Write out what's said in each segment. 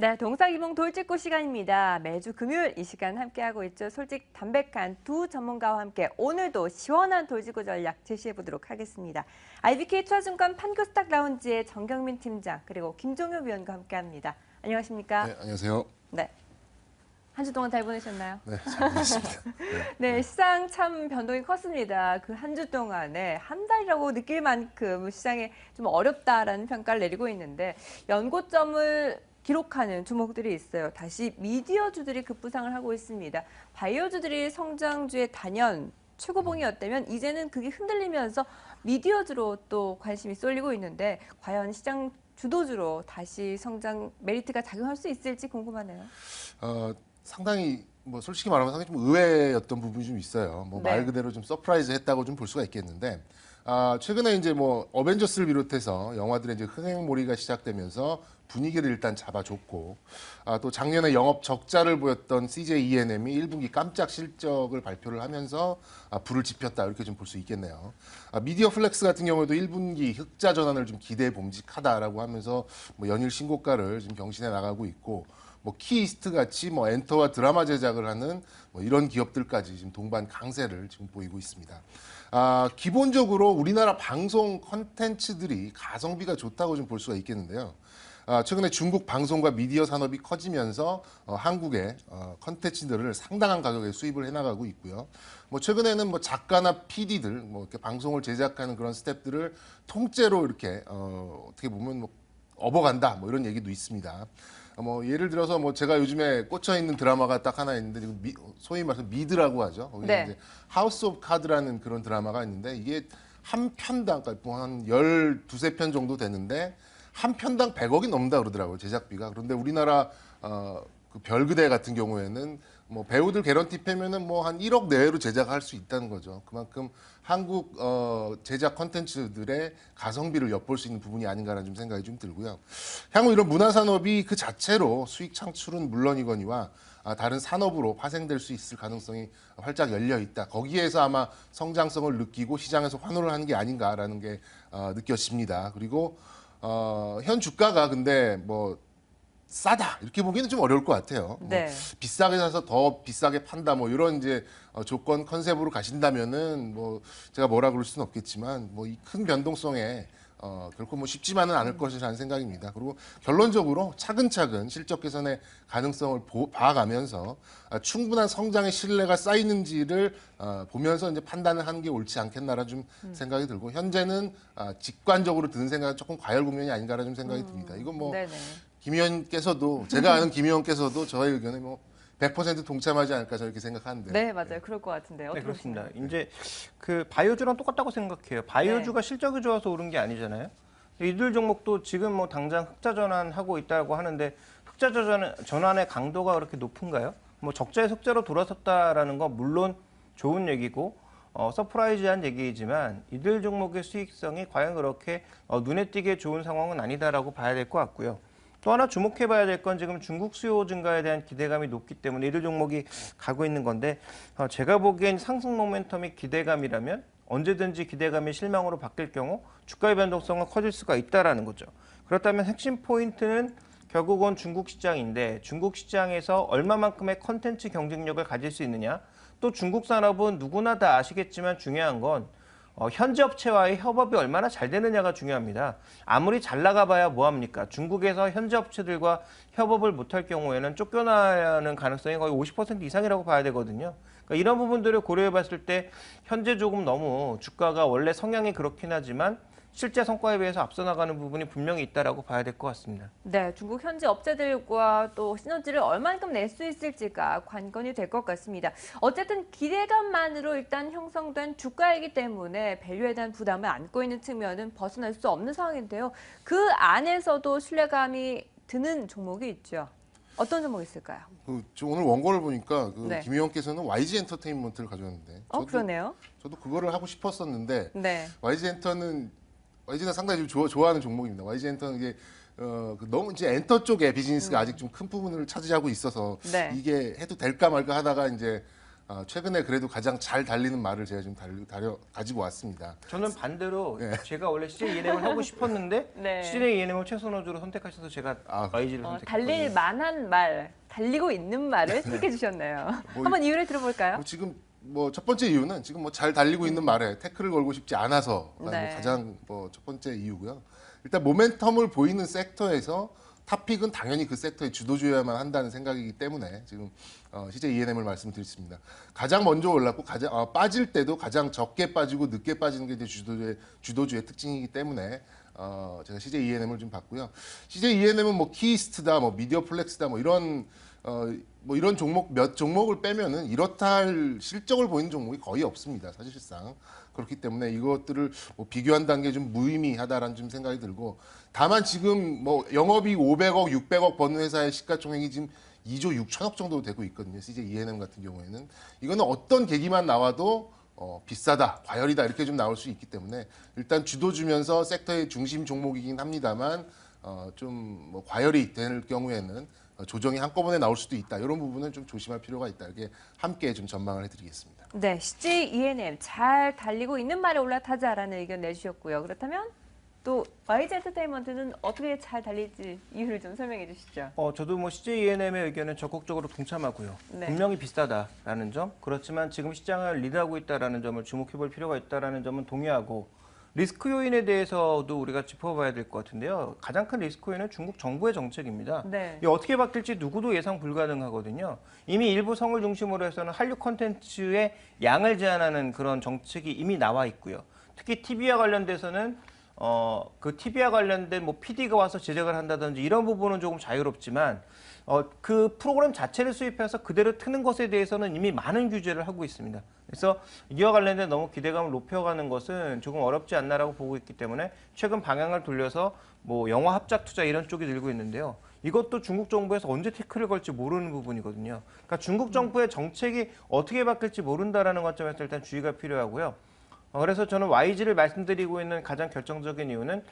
네, 동사이몽 돌직구 시간입니다. 매주 금요일 이 시간 함께하고 있죠. 솔직 담백한 두 전문가와 함께 오늘도 시원한 돌직구 전략 제시해보도록 하겠습니다. IBK 투자증권 판교스탁 라운지의 정경민 팀장 그리고 김종효 위원과 함께합니다. 안녕하십니까? 네, 안녕하세요. 네. 한 주 동안 잘 보내셨나요? 네, 잘 보냈습니다. 네, 시장 참 변동이 컸습니다. 그 한 주 동안에 한 달이라고 느낄 만큼 시장에 좀 어렵다라는 평가를 내리고 있는데 연고점을 기록하는 종목들이 있어요. 다시 미디어주들이 급부상을 하고 있습니다. 바이오주들이 성장주의 단연 최고봉이었다면 이제는 그게 흔들리면서 미디어주로 또 관심이 쏠리고 있는데 과연 시장 주도주로 다시 성장 메리트가 작용할 수 있을지 궁금하네요. 상당히 솔직히 말하면 상당히 좀 의외였던 부분이 좀 있어요. 말 네. 그대로 좀 서프라이즈했다고 좀 볼 수가 있겠는데 최근에 이제 어벤져스를 비롯해서 영화들의 이제 흥행몰이가 시작되면서 분위기를 일단 잡아줬고 또 작년에 영업 적자를 보였던 CJ E&M이 1분기 깜짝 실적을 발표를 하면서 불을 지폈다 이렇게 좀 볼 수 있겠네요. 미디어 플렉스 같은 경우에도 1분기 흑자 전환을 좀 기대 봄직하다라고 하면서 연일 신고가를 지금 경신해 나가고 있고 키이스트 같이 엔터와 드라마 제작을 하는 이런 기업들까지 지금 동반 강세를 지금 보이고 있습니다. 기본적으로 우리나라 방송 컨텐츠들이 가성비가 좋다고 좀 볼 수가 있겠는데요. 최근에 중국 방송과 미디어 산업이 커지면서 한국의 컨텐츠들을 상당한 가격에 수입을 해나가고 있고요. 최근에는 작가나 PD들, 이렇게 방송을 제작하는 그런 스태프들을 통째로 이렇게 어떻게 보면 업어간다, 이런 얘기도 있습니다. 예를 들어서 제가 요즘에 꽂혀 있는 드라마가 딱 하나 있는데 소위 말해서 미드라고 하죠. 거기 네. 이제 하우스 오브 카드라는 그런 드라마가 있는데 이게 한 편당 그러니까 한 12, 편 정도 되는데 한 편당 100억이 넘는다 그러더라고요, 제작비가. 그런데 우리나라 그 별그대 같은 경우에는 배우들 개런티 빼면은 한 1억 내외로 제작할 수 있다는 거죠. 그만큼 한국 제작 컨텐츠들의 가성비를 엿볼 수 있는 부분이 아닌가라는 좀 생각이 좀 들고요. 향후 이런 문화 산업이 그 자체로 수익 창출은 물론이거니와 다른 산업으로 파생될 수 있을 가능성이 활짝 열려 있다. 거기에서 아마 성장성을 느끼고 시장에서 환호를 하는 게 아닌가라는 게 느껴집니다. 그리고 현 주가가 근데 싸다 이렇게 보기는 좀 어려울 것 같아요. 네. 비싸게 사서 더 비싸게 판다 이런 이제 조건 컨셉으로 가신다면은 제가 뭐라 그럴 수는 없겠지만 이 큰 변동성에 결코 쉽지만은 않을 것이라는 생각입니다. 그리고 결론적으로 차근차근 실적 개선의 가능성을 봐가면서 충분한 성장의 신뢰가 쌓이는지를 보면서 이제 판단을 하는 게 옳지 않겠나라는 좀 생각이 들고 현재는 직관적으로 드는 생각은 조금 과열 국면이 아닌가라는 좀 생각이 듭니다. 이건 네네. 김 의원께서도 제가 아는 김 의원께서도 저의 의견에 100% 동참하지 않을까 저는 이렇게 생각하는데. 네, 맞아요. 그럴 것 같은데요. 네, 어떻게 그렇습니다. 보시나요? 이제 그 바이오주랑 똑같다고 생각해요. 바이오주가 실적이 좋아서 오른 게 아니잖아요. 이들 종목도 지금 당장 흑자 전환하고 있다고 하는데 흑자 전환의 강도가 그렇게 높은가요? 적자에서 흑자로 돌아섰다라는 건 물론 좋은 얘기고 서프라이즈한 얘기이지만 이들 종목의 수익성이 과연 그렇게 눈에 띄게 좋은 상황은 아니다라고 봐야 될 것 같고요. 또 하나 주목해봐야 될 건 지금 중국 수요 증가에 대한 기대감이 높기 때문에 이들 종목이 가고 있는 건데 제가 보기엔 상승 모멘텀이 기대감이라면 언제든지 기대감이 실망으로 바뀔 경우 주가의 변동성은 커질 수가 있다라는 거죠. 그렇다면 핵심 포인트는 결국은 중국 시장인데 중국 시장에서 얼마만큼의 컨텐츠 경쟁력을 가질 수 있느냐 또 중국 산업은 누구나 다 아시겠지만 중요한 건 현지 업체와의 협업이 얼마나 잘 되느냐가 중요합니다. 아무리 잘 나가봐야 뭐합니까? 중국에서 현지 업체들과 협업을 못할 경우에는 쫓겨나는 가능성이 거의 50% 이상이라고 봐야 되거든요. 그러니까 이런 부분들을 고려해봤을 때 현재 조금 너무 주가가 원래 성향이 그렇긴 하지만 실제 성과에 비해서 앞서 나가는 부분이 분명히 있다라고 봐야 될 것 같습니다. 네, 중국 현지 업체들과 또 시너지를 얼만큼 낼 수 있을지가 관건이 될 것 같습니다. 어쨌든 기대감만으로 일단 형성된 주가이기 때문에 밸류에 대한 부담을 안고 있는 측면은 벗어날 수 없는 상황인데요. 그 안에서도 신뢰감이 드는 종목이 있죠. 어떤 종목이 있을까요? 오늘 원고를 보니까 네. 김 의원께서는 YG 엔터테인먼트를 가져왔는데 그러네요. 저도 그거를 하고 싶었었는데 네. YG는 상당히 좀 좋아하는 종목입니다. YG 엔터는 이게 너무 이제 엔터 쪽의 비즈니스가 아직 좀 큰 부분을 차지하고 있어서 네. 이게 해도 될까 말까 하다가 이제 최근에 그래도 가장 잘 달리는 말을 제가 지금 가지고 왔습니다. 저는 반대로 제가 원래 CJ ENM을 하고 싶었는데 네. CJ ENM을 최선호주로 선택하셔서 제가 YG를 선택했거든요. 달릴 만한 말, 달리고 있는 말을 선택해 주셨네요. 한번 이유를 들어볼까요? 지금 뭐 첫 번째 이유는 지금 뭐 잘 달리고 있는 말에 태클을 걸고 싶지 않아서가 네. 가장 뭐 첫 번째 이유고요. 일단 모멘텀을 보이는 섹터에서 탑픽은 당연히 그 섹터의 주도주여야만 한다는 생각이기 때문에 지금 CJ ENM을 말씀드렸습니다. 가장 먼저 올랐고 빠질 때도 가장 적게 빠지고 늦게 빠지는 게 이제 주도주의 특징이기 때문에 제가 CJ ENM을 좀 봤고요. CJ ENM은 뭐 키이스트다, 뭐 미디어 플렉스다, 뭐 이런 종목 몇 종목을 빼면은 이렇다 할 실적을 보이는 종목이 거의 없습니다. 사실상 그렇기 때문에 이것들을 뭐 비교한다는 게 좀 무의미하다라는 좀 생각이 들고, 다만 지금 뭐 영업이익 500억, 600억 버는 회사의 시가총액이 지금 2조 6천억 정도 되고 있거든요. CJ ENM 같은 경우에는 이거는 어떤 계기만 나와도 비싸다, 과열이다 이렇게 좀 나올 수 있기 때문에 일단 주도주면서 섹터의 중심 종목이긴 합니다만 좀 뭐 과열이 될 경우에는 조정이 한꺼번에 나올 수도 있다. 이런 부분은 좀 조심할 필요가 있다. 이렇게 함께 좀 전망을 해드리겠습니다. 네, CJ ENM 잘 달리고 있는 말에 올라타자라는 의견 내주셨고요. 그렇다면 또 YG 엔터테인먼트는 어떻게 잘 달릴지 이유를 좀 설명해 주시죠. 저도 뭐 CJ ENM의 의견은 적극적으로 동참하고요. 네. 분명히 비싸다라는 점, 그렇지만 지금 시장을 리드하고 있다라는 점을 주목해볼 필요가 있다라는 점은 동의하고, 리스크 요인에 대해서도 우리가 짚어봐야 될 것 같은데요. 가장 큰 리스크 요인은 중국 정부의 정책입니다. 네. 이게 어떻게 바뀔지 누구도 예상 불가능하거든요. 이미 일부 성을 중심으로 해서는 한류 콘텐츠의 양을 제한하는 그런 정책이 이미 나와 있고요. 특히 TV와 관련돼서는 그 TV와 관련된 뭐 PD가 와서 제작을 한다든지 이런 부분은 조금 자유롭지만 그 프로그램 자체를 수입해서 그대로 트는 것에 대해서는 이미 많은 규제를 하고 있습니다. 그래서 이와 관련된 너무 기대감을 높여가는 것은 조금 어렵지 않나라고 보고 있기 때문에 최근 방향을 돌려서 뭐 영화 합작 투자 이런 쪽이 늘고 있는데요. 이것도 중국 정부에서 언제 태클을 걸지 모르는 부분이거든요. 그러니까 중국 정부의 정책이 어떻게 바뀔지 모른다라는 관점에서 일단 주의가 필요하고요. 그래서 저는 YG를 말씀드리고 있는 가장 결정적인 이유는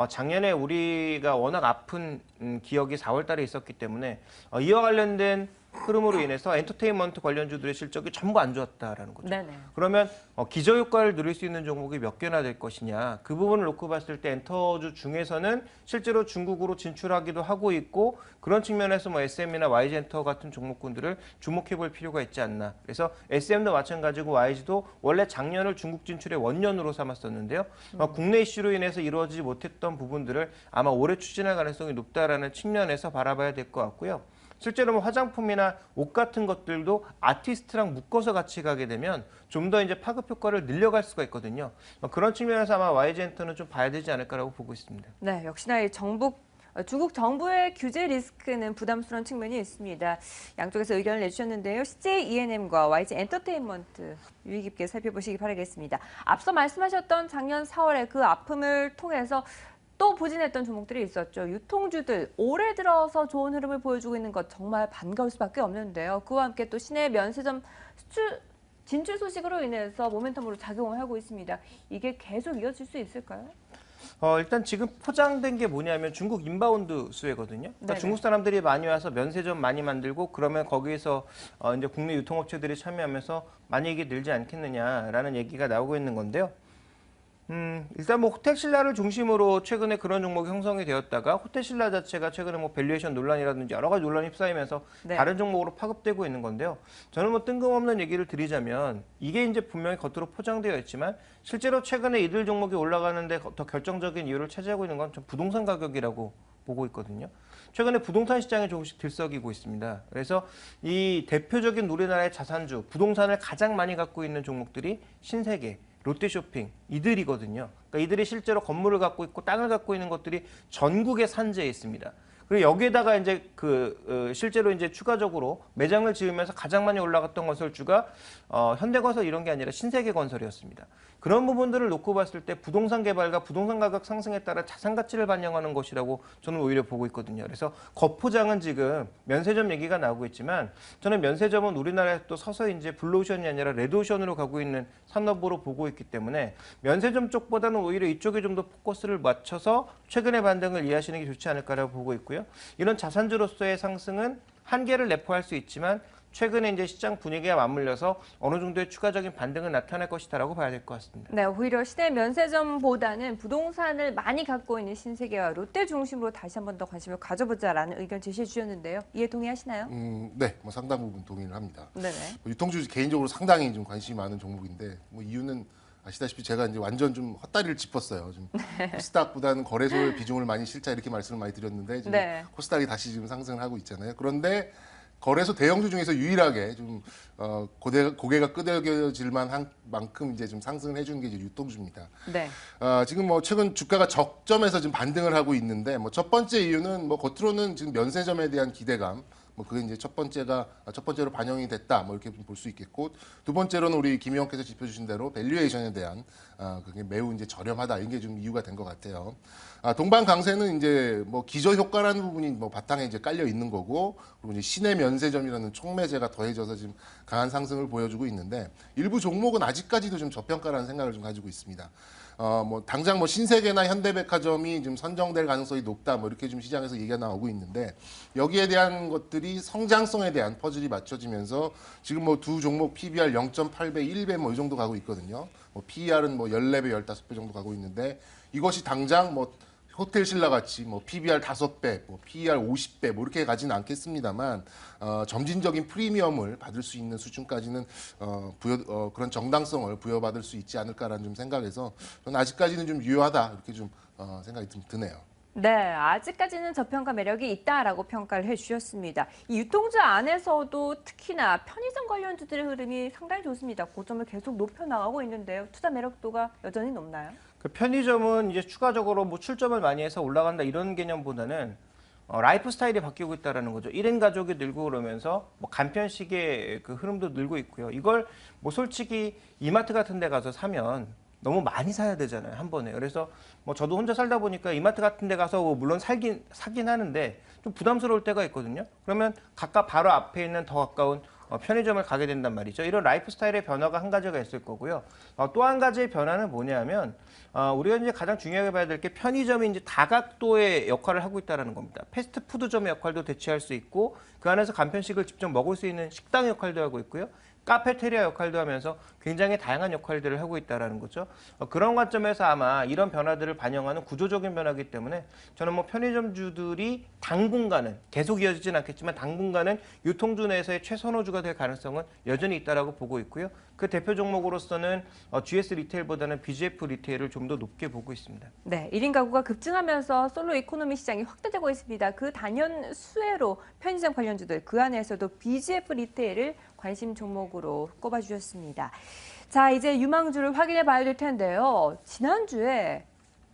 작년에 우리가 워낙 아픈 기억이 4월 달에 있었기 때문에 이와 관련된 흐름으로 인해서 엔터테인먼트 관련주들의 실적이 전부 안 좋았다라는 거죠. 네네. 그러면 기저효과를 누릴 수 있는 종목이 몇 개나 될 것이냐. 그 부분을 놓고 봤을 때 엔터주 중에서는 실제로 중국으로 진출하기도 하고 있고, 그런 측면에서 뭐 SM이나 YG엔터 같은 종목군들을 주목해 볼 필요가 있지 않나. 그래서 SM도 마찬가지고 YG도 원래 작년을 중국 진출의 원년으로 삼았었는데요. 국내 이슈로 인해서 이루어지지 못했던 부분들을 아마 올해 추진할 가능성이 높다라는 측면에서 바라봐야 될 것 같고요. 실제로 뭐 화장품이나 옷 같은 것들도 아티스트랑 묶어서 같이 가게 되면 좀 더 이제 파급 효과를 늘려갈 수가 있거든요. 그런 측면에서 아마 YG엔터는 좀 봐야 되지 않을까라고 보고 있습니다. 네, 역시나 이 중국 정부의 규제 리스크는 부담스러운 측면이 있습니다. 양쪽에서 의견을 내주셨는데요. CJ ENM과 YG 엔터테인먼트 유의 깊게 살펴보시기 바라겠습니다. 앞서 말씀하셨던 작년 4월에 그 아픔을 통해서 또 부진했던 종목들이 있었죠. 유통주들 올해 들어서 좋은 흐름을 보여주고 있는 것 정말 반가울 수밖에 없는데요. 그와 함께 또 시내 면세점 진출 소식으로 인해서 모멘텀으로 작용을 하고 있습니다. 이게 계속 이어질 수 있을까요? 일단 지금 포장된 게 뭐냐면 중국 인바운드 수혜거든요. 그러니까 네네. 중국 사람들이 많이 와서 면세점 많이 만들고 그러면 거기에서 이제 국내 유통업체들이 참여하면서 많이 이게 늘지 않겠느냐라는 얘기가 나오고 있는 건데요. 일단 뭐 호텔신라를 중심으로 최근에 그런 종목이 형성이 되었다가 호텔신라 자체가 최근에 뭐 밸류에이션 논란이라든지 여러 가지 논란이 휩싸이면서 네. 다른 종목으로 파급되고 있는 건데요. 저는 뭐 뜬금없는 얘기를 드리자면 이게 이제 분명히 겉으로 포장되어 있지만 실제로 최근에 이들 종목이 올라가는데 더 결정적인 이유를 차지하고 있는 건 전 부동산 가격이라고 보고 있거든요. 최근에 부동산 시장이 조금씩 들썩이고 있습니다. 그래서 이 대표적인 우리나라의 자산주, 부동산을 가장 많이 갖고 있는 종목들이 신세계, 롯데쇼핑 이들이거든요. 그러니까 이들이 실제로 건물을 갖고 있고 땅을 갖고 있는 것들이 전국에 산재해 있습니다. 그리고 여기에다가 이제 실제로 이제 추가적으로 매장을 지으면서 가장 많이 올라갔던 건설주가 현대건설 이런 게 아니라 신세계건설이었습니다. 그런 부분들을 놓고 봤을 때 부동산 개발과 부동산 가격 상승에 따라 자산 가치를 반영하는 것이라고 저는 오히려 보고 있거든요. 그래서 겉포장은 지금 면세점 얘기가 나오고 있지만 저는 면세점은 우리나라에 또 서서히 이제 블루오션이 아니라 레드오션으로 가고 있는 산업으로 보고 있기 때문에 면세점 쪽보다는 오히려 이쪽에 좀 더 포커스를 맞춰서 최근의 반등을 이해하시는 게 좋지 않을까라고 보고 있고요. 이런 자산주로서의 상승은 한계를 내포할 수 있지만 최근에 이제 시장 분위기가 맞물려서 어느 정도의 추가적인 반등은 나타날 것이다라고 봐야 될 것 같습니다. 네, 오히려 시내 면세점보다는 부동산을 많이 갖고 있는 신세계와 롯데 중심으로 다시 한 번 더 관심을 가져보자라는 의견 제시해 주셨는데요. 이해 동의하시나요? 네, 뭐 상당 부분 동의를 합니다. 네네. 유통주 개인적으로 상당히 좀 관심이 많은 종목인데 뭐 이유는 아시다시피 제가 이제 완전 좀 헛다리를 짚었어요. 좀 코스닥보다는 거래소의 비중을 많이 실자 이렇게 말씀을 많이 드렸는데 지금 네. 코스닥이 다시 지금 상승을 하고 있잖아요. 그런데 거래소 대형주 중에서 유일하게 좀 고개가 끄덕여질 만한 만큼 이제 좀 상승을 해주는 게 이제 유통주입니다. 네. 지금 뭐 최근 주가가 적점에서 지금 반등을 하고 있는데 뭐 첫 번째 이유는 뭐 겉으로는 지금 면세점에 대한 기대감, 뭐 그게 이제 첫 번째로 반영이 됐다, 뭐 이렇게 볼 수 있겠고, 두 번째로는 우리 김 의원께서 짚어주신 대로 밸류에이션에 대한 그게 매우 이제 저렴하다, 이게 좀 이유가 된 것 같아요. 동반 강세는 이제 뭐 기저 효과라는 부분이 뭐 바탕에 이제 깔려 있는 거고, 그리고 이제 시내 면세점이라는 촉매제가 더해져서 지금 강한 상승을 보여주고 있는데, 일부 종목은 아직까지도 좀 저평가라는 생각을 좀 가지고 있습니다. 뭐 당장 뭐 신세계나 현대백화점이 지금 선정될 가능성이 높다, 뭐 이렇게 좀 시장에서 얘기가 나오고 있는데, 여기에 대한 것들이 성장성에 대한 퍼즐이 맞춰지면서 지금 뭐 두 종목 PBR 0.8배, 1배 뭐 이 정도 가고 있거든요. 뭐 PER은 뭐 14배, 15배 정도 가고 있는데, 이것이 당장 뭐 호텔 신라 같이 뭐 PBR 5배, 뭐 PER 50배 뭐 이렇게 가지는 않겠습니다만, 점진적인 프리미엄을 받을 수 있는 수준까지는 그런 정당성을 부여받을 수 있지 않을까라는 좀 생각에서 저는 아직까지는 좀 유효하다, 이렇게 좀 생각이 좀 드네요. 네, 아직까지는 저평가 매력이 있다라고 평가를 해주셨습니다. 이 유통주 안에서도 특히나 편의점 관련주들의 흐름이 상당히 좋습니다. 고점을 계속 높여나가고 있는데요. 투자 매력도가 여전히 높나요? 그 편의점은 이제 추가적으로 뭐 출점을 많이 해서 올라간다 이런 개념보다는 라이프 스타일이 바뀌고 있다라는 거죠. 1인 가족이 늘고 그러면서 뭐 간편식의 그 흐름도 늘고 있고요. 이걸 뭐 솔직히 이마트 같은 데 가서 사면 너무 많이 사야 되잖아요, 한 번에. 그래서 뭐 저도 혼자 살다 보니까 이마트 같은 데 가서 뭐 물론 사긴 하는데 좀 부담스러울 때가 있거든요. 그러면 각각 바로 앞에 있는 더 가까운 편의점을 가게 된단 말이죠. 이런 라이프 스타일의 변화가 한 가지가 있을 거고요. 또 한 가지의 변화는 뭐냐면 우리가 이제 가장 중요하게 봐야 될 게 편의점이 이제 다각도의 역할을 하고 있다는 겁니다. 패스트푸드점의 역할도 대체할 수 있고, 그 안에서 간편식을 직접 먹을 수 있는 식당 역할도 하고 있고요. 카페테리아 역할도 하면서 굉장히 다양한 역할들을 하고 있다는 거죠. 그런 관점에서 아마 이런 변화들을 반영하는 구조적인 변화이기 때문에 저는 뭐 편의점주들이 당분간은 계속 이어지진 않겠지만 당분간은 유통주 내에서의 최선호주가 될 가능성은 여전히 있다라고 보고 있고요. 그 대표 종목으로서는 GS 리테일보다는 BGF 리테일을 좀 더 높게 보고 있습니다. 네, 1인 가구가 급증하면서 솔로 이코노미 시장이 확대되고 있습니다. 그 단연 수혜로 편의점 관련주들, 그 안에서도 BGF 리테일을 관심 종목으로 꼽아주셨습니다. 자, 이제 유망주를 확인해 봐야 될 텐데요. 지난주에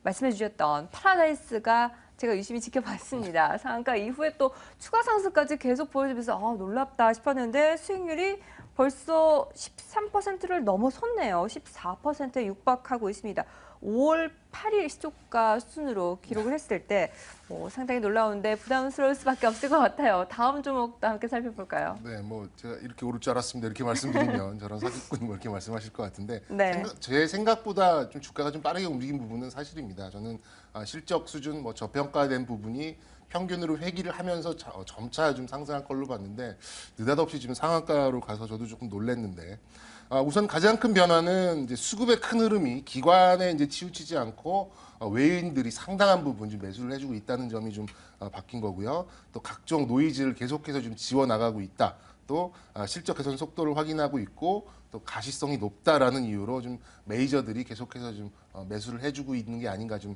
말씀해 주셨던 파라다이스가 제가 유심히 지켜봤습니다. 상한가 이후에 또 추가 상승까지 계속 보여주면서 놀랍다 싶었는데 수익률이 벌써 13%를 넘어섰네요. 14%에 육박하고 있습니다. 5월 8일 시초가 수준으로 기록을 했을 때 상당히 놀라운데 부담스러울 수밖에 없을 것 같아요. 다음 종목도 함께 살펴볼까요? 네, 뭐 제가 이렇게 오를 줄 알았습니다, 이렇게 말씀드리면 저런 사기꾼 뭐 이렇게 말씀하실 것 같은데, 네. 제 생각보다 좀 주가가 좀 빠르게 움직인 부분은 사실입니다. 저는 실적 수준, 뭐 저평가된 부분이 평균으로 회귀를 하면서 점차 좀 상승할 걸로 봤는데, 느닷없이 지금 상한가로 가서 저도 조금 놀랐는데, 우선 가장 큰 변화는 이제 수급의 큰 흐름이 기관에 이제 치우치지 않고 외인들이 상당한 부분 좀 매수를 해주고 있다는 점이 좀 바뀐 거고요. 또 각종 노이즈를 계속해서 좀 지워 나가고 있다. 또 실적 개선 속도를 확인하고 있고, 또 가시성이 높다라는 이유로 좀 메이저들이 계속해서 좀 매수를 해주고 있는 게 아닌가 좀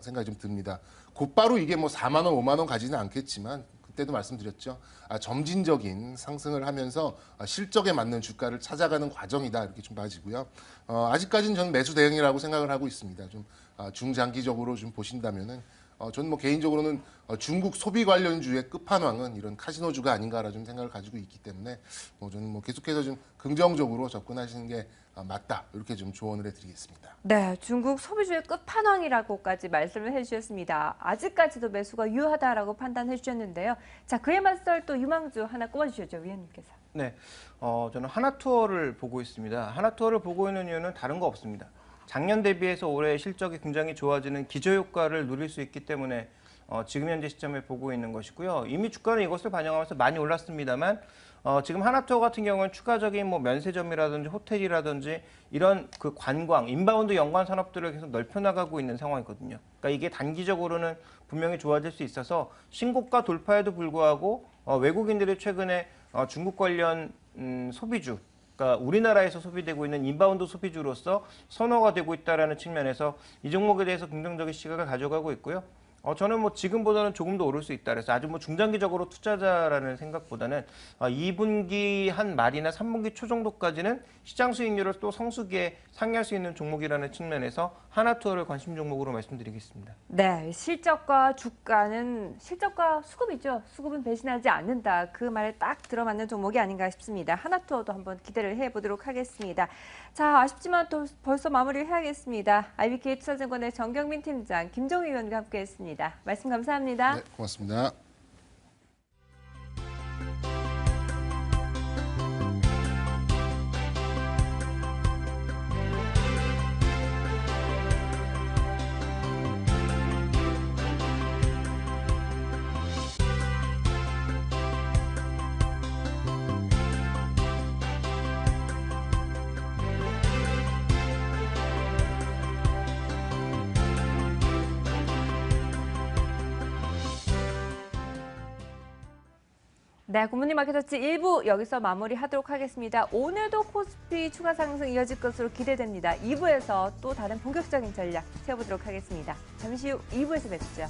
생각이 좀 듭니다. 곧바로 이게 뭐 4만 원, 5만 원 가지는 않겠지만, 그때도 말씀드렸죠. 점진적인 상승을 하면서 실적에 맞는 주가를 찾아가는 과정이다, 이렇게 좀 봐지고요. 아직까지는 저는 매수 대응이라고 생각을 하고 있습니다. 좀 중장기적으로 좀 보신다면은 저는 뭐 개인적으로는 중국 소비 관련주의 끝판왕은 이런 카지노주가 아닌가라 좀 생각을 가지고 있기 때문에 저는 뭐 계속해서 좀 긍정적으로 접근하시는 게 맞다, 이렇게 좀 조언을 해드리겠습니다. 네, 중국 소비주의 끝판왕이라고까지 말씀을 해주셨습니다. 아직까지도 매수가 유효하다라고 판단해 주셨는데요. 자, 그에 맞설 또 유망주 하나 꼽아주셨죠, 위원님께서. 네, 저는 하나투어를 보고 있습니다. 하나투어를 보고 있는 이유는 다른 거 없습니다. 작년 대비해서 올해 실적이 굉장히 좋아지는 기저효과를 누릴 수 있기 때문에 지금 현재 시점에 보고 있는 것이고요. 이미 주가는 이것을 반영하면서 많이 올랐습니다만 지금 하나투어 같은 경우는 추가적인 뭐 면세점이라든지 호텔이라든지 이런 그 관광, 인바운드 연관 산업들을 계속 넓혀나가고 있는 상황이거든요. 그러니까 이게 단기적으로는 분명히 좋아질 수 있어서 신고가 돌파에도 불구하고 외국인들이 최근에 중국 관련 소비주, 그러니까 우리나라에서 소비되고 있는 인바운드 소비주로서 선호가 되고 있다는 측면에서 이 종목에 대해서 긍정적인 시각을 가져가고 있고요. 저는 뭐 지금보다는 조금 더 오를 수 있다. 그래서 아주 뭐 중장기적으로 투자자라는 생각보다는 2분기 한 말이나 3분기 초 정도까지는 시장 수익률을 또 성수기에 상회할 수 있는 종목이라는 측면에서 하나투어를 관심 종목으로 말씀드리겠습니다. 네, 실적과 주가는 실적과 수급이죠. 수급은 배신하지 않는다. 그 말에 딱 들어맞는 종목이 아닌가 싶습니다. 하나투어도 한번 기대를 해보도록 하겠습니다. 자, 아쉽지만 또 벌써 마무리를 해야겠습니다. IBK 투자증권의 정경민 팀장, 김종희 위원과 함께했습니다. 말씀 감사합니다. 네, 고맙습니다. 네, 굿모닝 마켓워치 1부 여기서 마무리하도록 하겠습니다. 오늘도 코스피 추가 상승 이어질 것으로 기대됩니다. 2부에서 또 다른 본격적인 전략 세워보도록 하겠습니다. 잠시 후 2부에서 뵙죠.